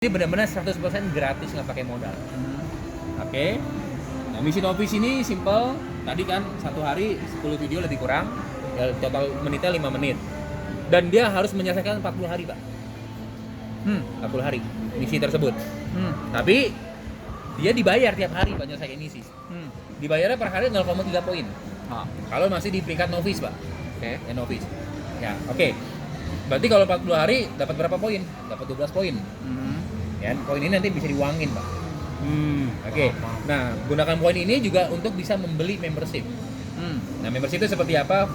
Ini benar-benar 100% gratis, nggak pakai modal. Oke. Nah, misi novice ini simple. Tadi kan satu hari 10 video lebih kurang. Ya, total menitnya 5 menit. Dan dia harus menyelesaikan 40 hari, Pak. 40 hari misi tersebut. Tapi dia dibayar tiap hari Pak nyelesaikan misi. Dibayarnya per hari 0,3 poin. Kalau masih di peringkat novice, Pak. Oke. Ya, novice. Ya, oke. Berarti kalau 40 hari dapat berapa poin? Dapat 12 poin. Ya, poin ini nanti bisa diuangin, Pak. Oke. Nah, gunakan poin ini juga untuk bisa membeli membership. Nah, membership itu seperti apa?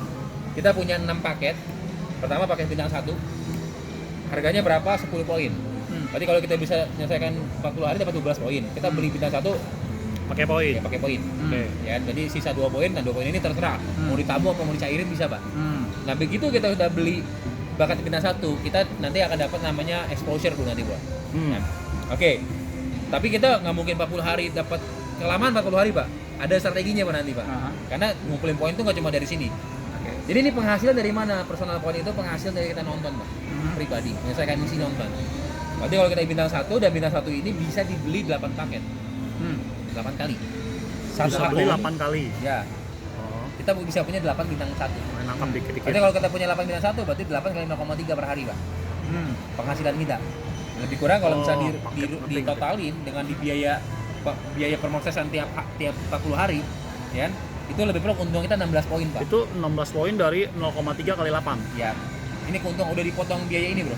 Kita punya 6 paket. Pertama paket bintang 1. Harganya berapa? 10 poin. Berarti kalau kita bisa menyelesaikan 40 hari dapat 12 poin. Kita beli bintang 1 pakai poin. ya pakai poin. Oke. Ya, jadi sisa 2 poin. Nah, 2 poin ini terserah. Mau ditabuh atau mau dicairin bisa, Pak. Nah, begitu kita udah beli bakat bintang 1, kita nanti akan dapat namanya exposure tuh nanti, Bro. Nah, oke. Tapi kita nggak mungkin 40 hari dapat kelamaan 40 hari, Pak. Ada strateginya, Pak, nanti, Pak. Karena ngumpulin poin itu nggak cuma dari sini. Jadi ini penghasilan dari mana? Personal point itu penghasilan dari kita nonton, Pak. Pribadi, menyelesaikan misi nonton. Berarti kalau kita bintang 1 dan bintang 1 ini bisa dibeli 8 paket. 8 kali. Bisa beli 8 kali. Ya. Kita bisa punya 8 bintang 1. Menangkap dikit-dikit. Berarti kalau kita punya 8 bintang 1 berarti 8 kali 0,3 per hari, Pak. Penghasilan kita. Lebih kurang kalau bisa ditotalin dengan di biaya permosesan tiap 40 hari, ya. Itu lebih kurang untung kita 16 poin, Pak. Itu 16 poin dari 0,3 kali 8. Ya. Ini keuntungan udah dipotong biaya ini, Bro.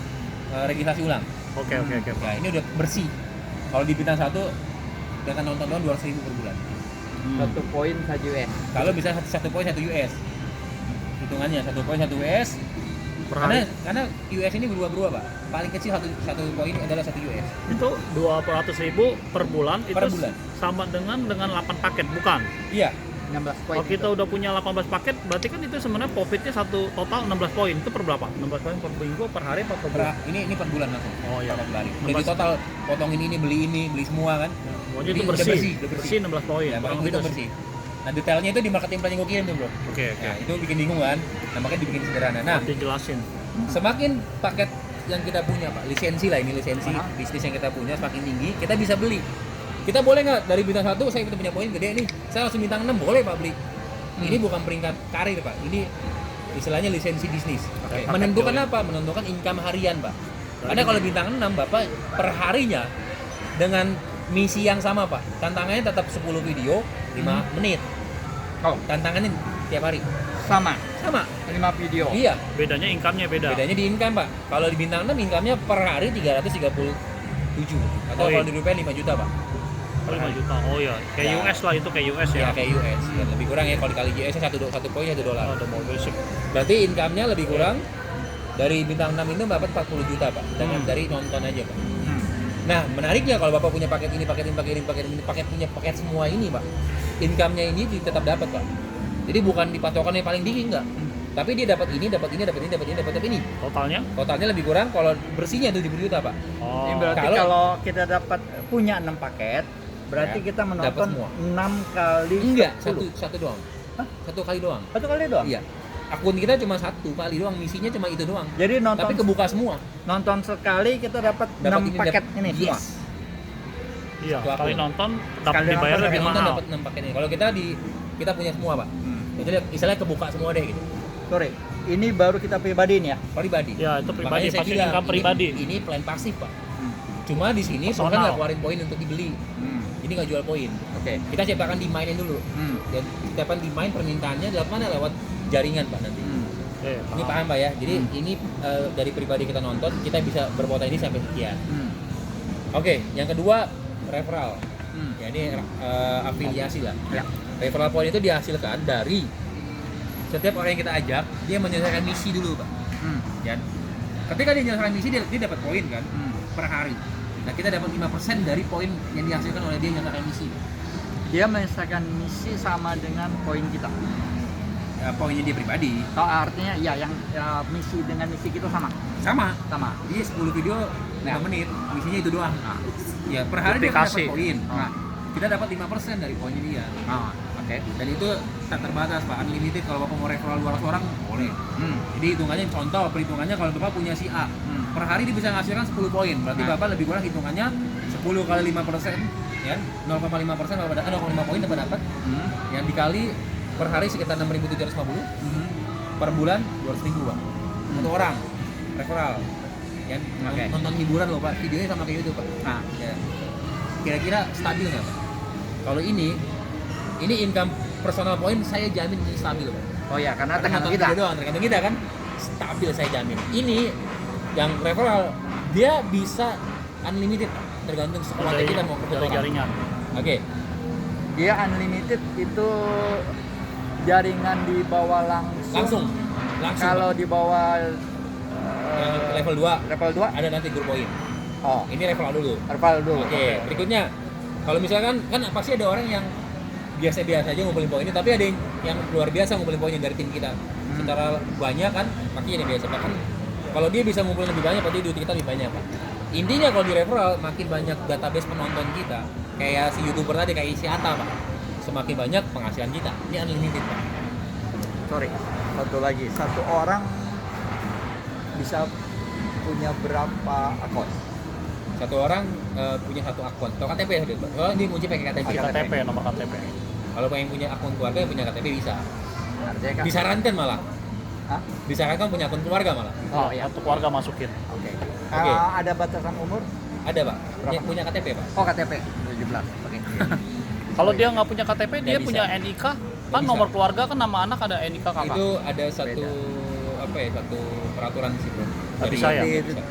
Registrasi ulang. Oke. Ya, ini udah bersih. Kalau di bintang 1 dengan nonton doang 200.000 per bulan. 1 poin 1 US. Kalau bisa 1 poin 1 US. Hitungannya 1 poin 1 US. Per hari. Karena US ini berubah-berubah, Pak. Paling kecil satu poin adalah 1 US. Itu 200.000 per bulan. Per itu bulan. sama dengan 8 paket, bukan? Iya. 16 poin. Kalau kita udah punya 18 paket, berarti kan itu sebenarnya profitnya satu total 16 poin. Itu per berapa? 16 poin per minggu, per hari, per bulan? Ini per bulan langsung. Oh iya. Per hari. Jadi total potong ini beli semua kan. Pokoknya Jadi itu udah bersih. udah Bersih 16 poin. Ya, Kurang itu lebih bersih. Nah, detailnya itu di marketing plan yang gue kirim tuh, Bro. Oke. Nah, itu bikin bingung kan. Nah, makanya dibikin sederhana. Nah, Nanti jelasin. semakin paket yang kita punya, Pak, lisensi lah, ini lisensi bisnis yang kita punya semakin tinggi, kita bisa beli. Kita boleh nggak dari bintang 1 saya punya poin gede nih, saya langsung bintang 6 boleh, Pak, beli. Ini bukan peringkat karir, Pak. Ini istilahnya lisensi bisnis. Menentukan apa? Menentukan income harian, Pak. Karena kalau bintang 6 Bapak per harinya dengan misi yang sama, Pak. Tantangannya tetap 10 video 5 menit. Tantangannya tiap hari. Sama. 5 video. Iya. Bedanya income-nya beda. Bedanya di income, Pak. Kalau di bintang 6 income-nya per hari 337 atau kalau di rupiah 5 juta, Pak. 5 juta. Oh ya, kayak Ya. US lah, itu kayak US ya. Ya, kayak US. Ya, lebih kurang ya kalau dikali US nya 1 poin $1. Oh, ada membership. Berarti income-nya lebih kurang dari bintang 6 itu dapat 40 juta, Pak. Dari nonton aja, Pak. Nah, menariknya kalau Bapak punya paket ini, punya paket semua ini, Pak. Income-nya ini tetap dapat, Pak. Jadi bukan dipatokan yang paling tinggi, enggak. Tapi dia dapat ini. Totalnya lebih kurang kalau bersihnya 70 juta, Pak. Oh. Ini berarti kalau kita dapat punya 6 paket, berarti Ya, kita dapat menonton semua. 6 kali Enggak, 10. satu doang. Satu kali doang. Satu kali doang? Iya. Akun kita cuma 1 kali doang, misinya cuma itu doang. Jadi Tapi kebuka semua. nonton sekali kita dapat 6 paket ini semua. Yes. Iya, Itu sekali aku. nonton Sekali dapat dibayar nonton, lebih Nonton mahal. dapat 6 paket ini. Kalau kita punya semua, Pak. Jadi istilahnya kebuka semua deh gitu. Sorry, ini baru kita pribadi nih ya. Pribadi. Ya, itu pribadi, Makanya saya pasti bilang, income pribadi. Ini plan pasif, Pak. Cuma di sini Personal. program nggak keluarin poin untuk dibeli. Jadi nggak jual poin. Oke. Kita ciptakan demand-nya dulu. Dan ciptakan demand permintaannya lewat mana? Lewat jaringan, Pak, nanti. Oke, Ini paham, Pak ya? Jadi ini dari pribadi kita nonton, kita bisa berpotensi sampai sekian. Oke, yang kedua referral. Ya, ini afiliasi lah. Ya. Referral point itu dihasilkan dari setiap orang yang kita ajak, dia menyelesaikan misi dulu, Pak. Ya. Ketika dia menyelesaikan misi, dia dapat poin kan per hari. Nah, kita dapat 5% dari poin yang dihasilkan oleh dia menyelesaikan misi. Dia menyelesaikan misi sama dengan poin kita. Ya, poinnya dia pribadi. Artinya ya yang misi dengan misi kita sama. Sama. Dia 10 video 5 menit, misinya itu doang. Ya, per hari dia dapat Duplikasi. poin. Nah, kita dapat 5% dari poinnya dia. Oke. Dan itu tak terbatas Pak, unlimited. Kalau Bapak mau referral 200 orang boleh. Jadi hitungannya contoh, perhitungannya kalau Bapak punya si A, per hari dia bisa menghasilkan 10 poin. Berarti Nah. Bapak lebih kurang hitungannya 10 kali 5%, ya. 0,5% Bapak dapat 0,5 poin dapat. Yang dikali per hari sekitar 6.750, per bulan 200.000 Pak. Satu orang referral. Ya, Oke. nonton hiburan loh Pak, videonya sama kayak gitu Pak. Nah, Ya. Kira-kira stabil nggak Pak? Kalau ini income personal point saya jamin ini stabil Pak. oh ya, karena Karena tergantung nonton kita. video doang, tergantung kita kan stabil saya jamin. Ini yang referral dia bisa unlimited Pak. Tergantung sekuatnya kita mau kerja dari orang. jaringan. Oke. Dia unlimited itu jaringan di bawah Langsung. Kalau Pak. di bawah Yang level 2 level 2, ada nanti grup poin. oh, Ini referral dulu. level 2. Oke, berikutnya kalau misalkan kan pasti ada orang yang biasa-biasa aja ngumpulin poinnya, tapi ada yang luar biasa ngumpulin poinnya dari tim kita. Secara banyak kan, makanya biasa bahkan kalau dia bisa ngumpulin lebih banyak, berarti duit kita lebih banyak Pak. Intinya kalau di referral makin banyak database penonton kita, kayak si YouTuber tadi kayak si Ata Pak. Semakin banyak penghasilan kita. Ini unlimited Pak. Sorry, satu lagi. Satu orang bisa punya berapa akun? Satu orang punya satu akun. Atau KTP ya, Pak. Oh, ini kunci pakai KTP. Pakai KTP, nomor KTP. Kalau pengen punya akun keluarga yang punya KTP bisa. Artinya kan? Disarankan malah. Hah? Disarankan punya akun keluarga malah. Oh ya. Satu keluarga masukin. Oke. Oke. Ada batasan umur? Ada Pak. Berapa? Punya KTP Pak. Oh, KTP 17. Oke. Kalau dia nggak punya KTP, dia bisa. punya NIK. Kan Nggak bisa. nomor keluarga kan nama anak ada NIK kakak. Itu ada satu Beda. apa ya, satu peraturan di situ. Nggak bisa ya? Nggak bisa.